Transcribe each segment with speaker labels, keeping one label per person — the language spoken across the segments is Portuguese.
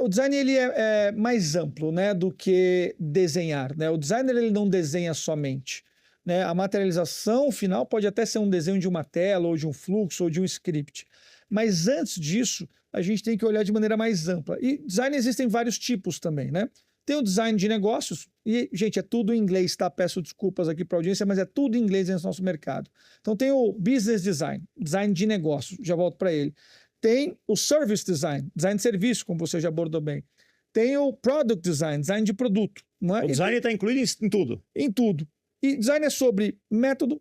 Speaker 1: O design ele é mais amplo, né, do que desenhar, né? O designer ele não desenha somente, né? A materialização final pode até ser um desenho de uma tela, ou de um fluxo, ou de um script. Mas antes disso, a gente tem que olhar de maneira mais ampla. E design existem vários tipos também, né? Tem o design de negócios, e, gente, é tudo em inglês, tá? Peço desculpas aqui para a audiência, mas é tudo em inglês nesse nosso mercado. Então tem o business design, design de negócios, já volto para ele. Tem o service design, design de serviço, como você já abordou bem. Tem o product design, design de produto. Não é?
Speaker 2: O design está incluído em tudo.
Speaker 1: Em tudo. E design é sobre método,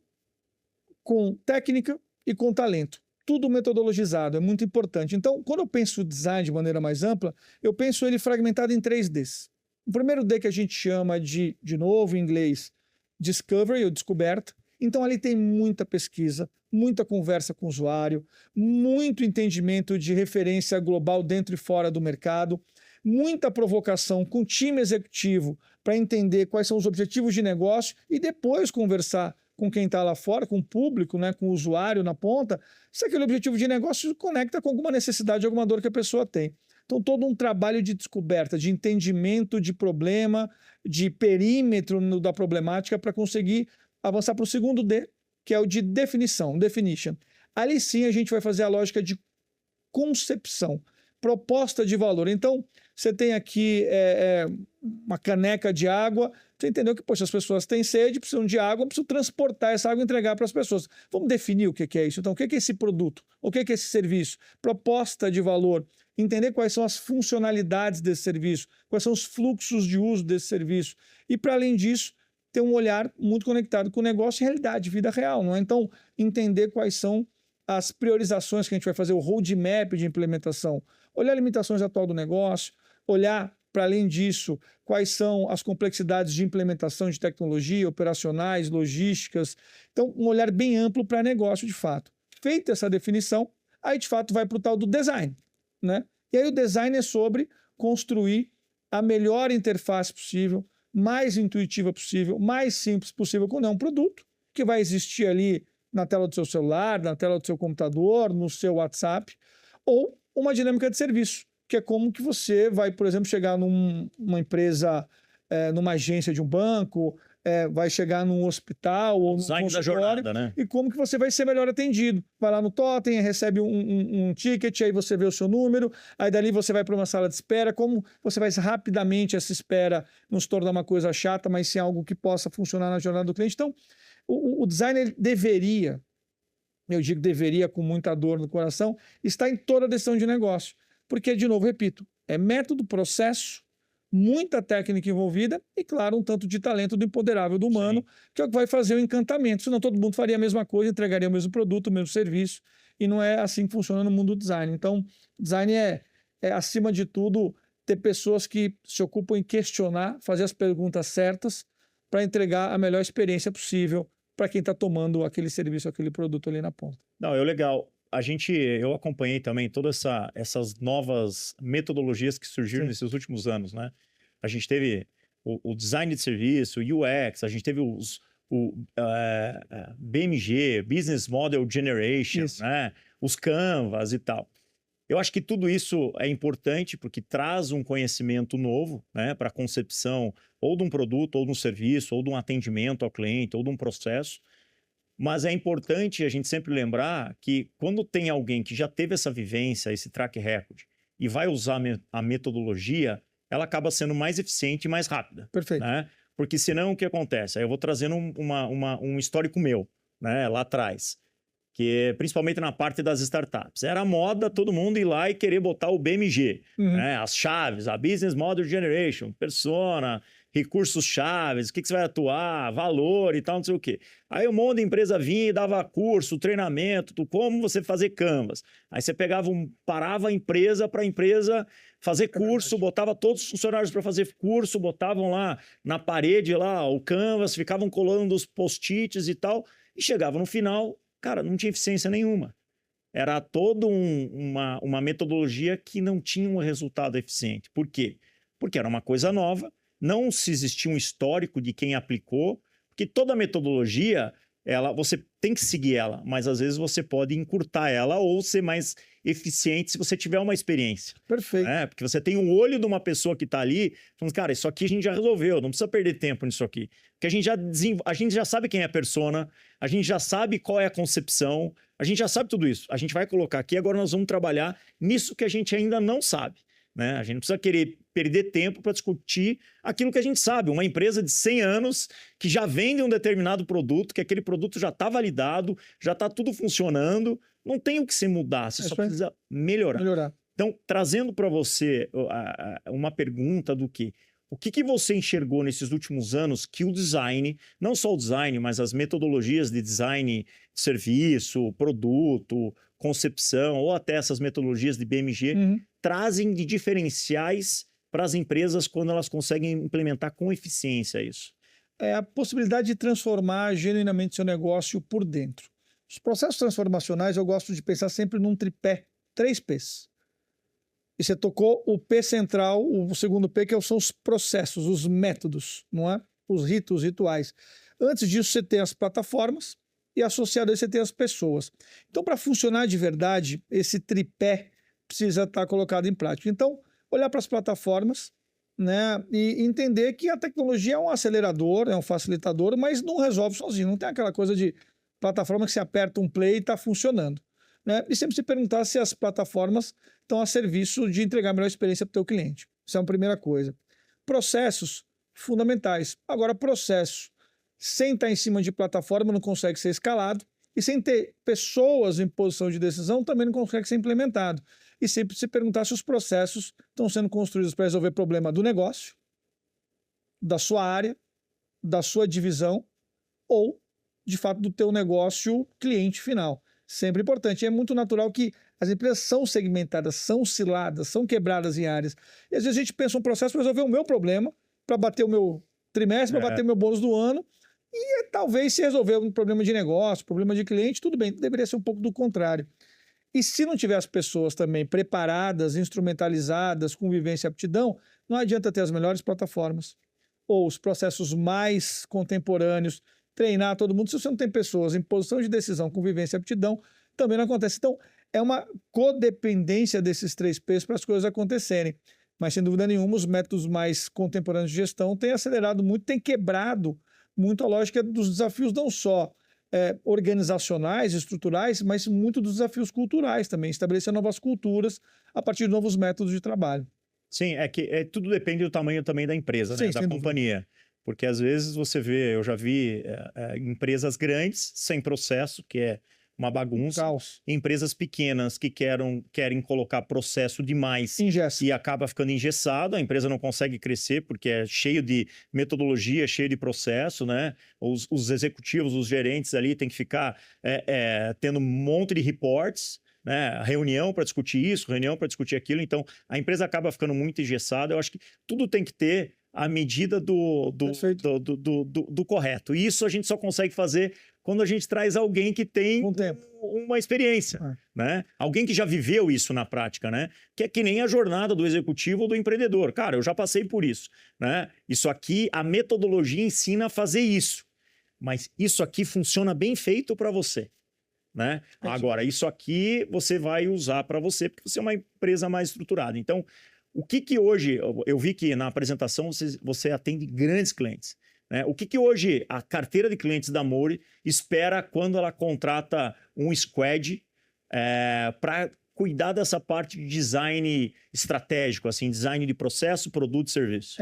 Speaker 1: com técnica e com talento. Tudo metodologizado, é muito importante. Então, quando eu penso design de maneira mais ampla, eu penso ele fragmentado em 3 Ds. O primeiro D que a gente chama de novo em inglês, discovery ou descoberta. Então, ali tem muita pesquisa, muita conversa com o usuário, muito entendimento de referência global dentro e fora do mercado, muita provocação com o time executivo para entender quais são os objetivos de negócio e depois conversar com quem está lá fora, com o público, né, com o usuário na ponta, se aquele objetivo de negócio se conecta com alguma necessidade, alguma dor que a pessoa tem. Então, todo um trabalho de descoberta, de entendimento de problema, de perímetro da problemática para conseguir avançar para o segundo D, que é o de definição, definition. Ali sim a gente vai fazer a lógica de concepção, proposta de valor. Então, você tem aqui uma caneca de água, você entendeu que, poxa, as pessoas têm sede, precisam de água, precisam transportar essa água e entregar para as pessoas. Vamos definir o que é isso. Então, o que é esse produto? O que é esse serviço? Proposta de valor. Entender quais são as funcionalidades desse serviço, quais são os fluxos de uso desse serviço. E, para além disso, ter um olhar muito conectado com o negócio e realidade, vida real, não é? Então, entender quais são as priorizações que a gente vai fazer, o roadmap de implementação, olhar limitações atual do negócio, olhar, para além disso, quais são as complexidades de implementação de tecnologia, operacionais, logísticas. Então, um olhar bem amplo para negócio, de fato. Feita essa definição, aí, de fato, vai para o tal do design, né? E aí o design é sobre construir a melhor interface possível, mais intuitiva possível, mais simples possível, quando é um produto que vai existir ali na tela do seu celular, na tela do seu computador, no seu WhatsApp, ou uma dinâmica de serviço, que é como que você vai, por exemplo, chegar numa empresa, numa agência de um banco, vai chegar num hospital ou num consultório,
Speaker 2: da jornada, né?
Speaker 1: E como que você vai ser melhor atendido. Vai lá no totem, recebe um ticket, aí você vê o seu número, aí dali você vai para uma sala de espera, como você vai rapidamente essa espera não se tornar uma coisa chata, mas sim algo que possa funcionar na jornada do cliente. Então, o designer deveria, eu digo deveria com muita dor no coração, estar em toda a decisão de negócio. Porque, de novo, repito, é método, processo, muita técnica envolvida e, claro, um tanto de talento do empoderável do humano, sim, que é o que vai fazer o encantamento. Senão todo mundo faria a mesma coisa, entregaria o mesmo produto, o mesmo serviço, e não é assim que funciona no mundo do design. Então, design é acima de tudo, ter pessoas que se ocupam em questionar, fazer as perguntas certas para entregar a melhor experiência possível para quem está tomando aquele serviço, aquele produto ali na ponta.
Speaker 2: Não, legal. Eu acompanhei também todas essas novas metodologias que surgiram, sim, nesses últimos anos, né? A gente teve o design de serviço, o UX, a gente teve o BMG, Business Model Generation, né? Os Canvas e tal. Eu acho que tudo isso é importante porque traz um conhecimento novo, né, para a concepção ou de um produto, ou de um serviço, ou de um atendimento ao cliente, ou de um processo. Mas é importante a gente sempre lembrar que quando tem alguém que já teve essa vivência, esse track record, e vai usar a metodologia, ela acaba sendo mais eficiente e mais rápida.
Speaker 1: Perfeito.
Speaker 2: Né? Porque senão o que acontece? Aí eu vou trazendo um histórico meu, né, lá atrás, que principalmente na parte das startups. Era moda todo mundo ir lá e querer botar o BMG, né, as chaves, a Business Model Generation, persona, recursos chaves, o que você vai atuar, valor e tal, não sei o quê. Aí um monte de empresa vinha e dava curso, treinamento, como você fazer Canvas. Aí você parava a empresa para a empresa fazer curso, botava todos os funcionários para fazer curso, botavam lá na parede lá o Canvas, ficavam colando os post-its e tal, e chegava no final, cara, não tinha eficiência nenhuma. Era toda uma metodologia que não tinha um resultado eficiente. Por quê? Porque era uma coisa nova, não se existia um histórico de quem aplicou, porque toda metodologia, você tem que seguir ela, mas às vezes você pode encurtar ela ou ser mais eficiente se você tiver uma experiência.
Speaker 1: Perfeito.
Speaker 2: Né? Porque você tem o olho de uma pessoa que está ali, falando, cara, isso aqui a gente já resolveu, não precisa perder tempo nisso aqui. Porque a gente já sabe quem é a persona, a gente já sabe qual é a concepção, a gente já sabe tudo isso. A gente vai colocar aqui, agora nós vamos trabalhar nisso que a gente ainda não sabe. Né? A gente não precisa querer perder tempo para discutir aquilo que a gente sabe. Uma empresa de 100 anos que já vende um determinado produto, que aquele produto já está validado, já está tudo funcionando, não tem o que se mudar, você só precisa melhorar. Então, trazendo para você uma pergunta do que o que você enxergou nesses últimos anos que o design, não só o design, mas as metodologias de design de serviço, produto, concepção, ou até essas metodologias de BMG, trazem de diferenciais para as empresas quando elas conseguem implementar com eficiência isso?
Speaker 1: É a possibilidade de transformar genuinamente seu negócio por dentro. Os processos transformacionais eu gosto de pensar sempre num tripé, 3 P's. E você tocou o P central, o segundo P, que são os processos, os métodos, não é? Os ritos, os rituais. Antes disso, você tem as plataformas e associado a isso você tem as pessoas. Então, para funcionar de verdade, esse tripé precisa estar colocado em prática. Então, olhar para as plataformas, né, e entender que a tecnologia é um acelerador, é um facilitador, mas não resolve sozinho. Não tem aquela coisa de plataforma que você aperta um play e está funcionando. Né? E sempre se perguntar se as plataformas estão a serviço de entregar a melhor experiência para o teu cliente. Isso é uma primeira coisa. Processos fundamentais. Agora, processo sem estar em cima de plataforma não consegue ser escalado e sem ter pessoas em posição de decisão também não consegue ser implementado. E sempre se perguntar se os processos estão sendo construídos para resolver problema do negócio, da sua área, da sua divisão ou, de fato, do teu negócio cliente final. Sempre importante. E é muito natural que as empresas são segmentadas, são osciladas, são quebradas em áreas. E às vezes a gente pensa um processo para resolver o meu problema, para bater o meu trimestre, para bater o meu bônus do ano, e talvez se resolver um problema de negócio, problema de cliente, tudo bem, deveria ser um pouco do contrário. E se não tiver as pessoas também preparadas, instrumentalizadas, com vivência e aptidão, não adianta ter as melhores plataformas ou os processos mais contemporâneos, treinar todo mundo. Se você não tem pessoas em posição de decisão, com vivência e aptidão, também não acontece. Então, é uma codependência desses 3 P's para as coisas acontecerem. Mas, sem dúvida nenhuma, os métodos mais contemporâneos de gestão têm acelerado muito, têm quebrado muito a lógica dos desafios, não só organizacionais, estruturais, mas muito dos desafios culturais também, estabelecer novas culturas a partir de novos métodos de trabalho.
Speaker 2: Sim, tudo depende do tamanho também da empresa, né? Da companhia. Porque às vezes você vê, eu já vi empresas grandes sem processo, que é uma bagunça.
Speaker 1: Caos.
Speaker 2: Empresas pequenas que querem colocar processo demais e acaba ficando engessado. A empresa não consegue crescer porque é cheio de metodologia, cheio de processo, né? Os executivos, os gerentes ali têm que ficar tendo um monte de reports, né? Reunião para discutir isso, reunião para discutir aquilo. Então, a empresa acaba ficando muito engessada. Eu acho que tudo tem que ter a medida do correto. E isso a gente só consegue fazer quando a gente traz alguém que tem uma experiência, né? Alguém que já viveu isso na prática, né? Que é que nem a jornada do executivo ou do empreendedor. Cara, eu já passei por isso, né? Isso aqui, a metodologia ensina a fazer isso. Mas isso aqui funciona bem feito para você, né? Agora, isso aqui você vai usar para você, porque você é uma empresa mais estruturada. Então, o que hoje... Eu vi que na apresentação você atende grandes clientes. Né? O que hoje a carteira de clientes da Mori espera quando ela contrata um squad para cuidar dessa parte de design estratégico, assim, design de processo, produto e serviço?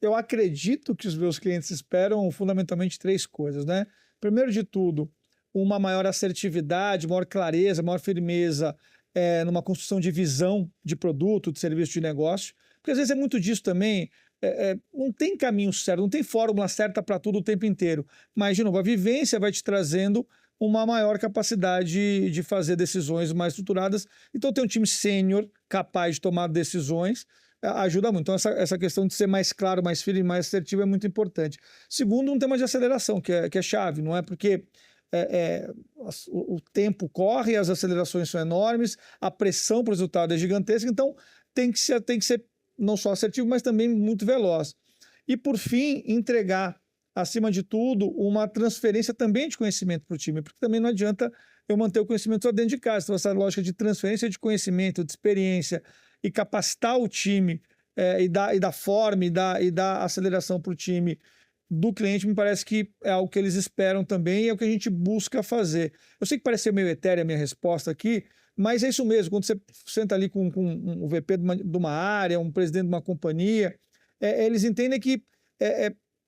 Speaker 1: Eu acredito que os meus clientes esperam fundamentalmente 3 coisas, né? Primeiro de tudo, uma maior assertividade, maior clareza, maior firmeza numa construção de visão de produto, de serviço, de negócio. Porque às vezes é muito disso também. Não tem caminho certo, não tem fórmula certa para tudo o tempo inteiro. Mas, de novo, a vivência vai te trazendo uma maior capacidade de fazer decisões mais estruturadas. Então, ter um time sênior capaz de tomar decisões ajuda muito. Então, essa questão de ser mais claro, mais firme, mais assertivo é muito importante. Segundo, um tema de aceleração, que é chave, não é? Porque o tempo corre, as acelerações são enormes, a pressão para o resultado é gigantesca, então tem que ser não só assertivo, mas também muito veloz. E, por fim, entregar, acima de tudo, uma transferência também de conhecimento para o time, porque também não adianta eu manter o conhecimento só dentro de casa. Então, essa lógica de transferência de conhecimento, de experiência e capacitar o time e dar forma e dar aceleração para o time do cliente, me parece que é algo que eles esperam também e é o que a gente busca fazer. Eu sei que parece ser meio etérea a minha resposta aqui, mas é isso mesmo. Quando você senta ali com um VP de uma área, um presidente de uma companhia, eles entendem que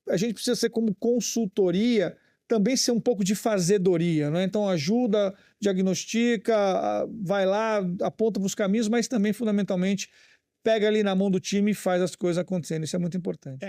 Speaker 1: a gente precisa ser como consultoria, também ser um pouco de fazedoria, né? Então ajuda, diagnostica, vai lá, aponta para os caminhos, mas também fundamentalmente pega ali na mão do time e faz as coisas acontecerem. Isso é muito importante.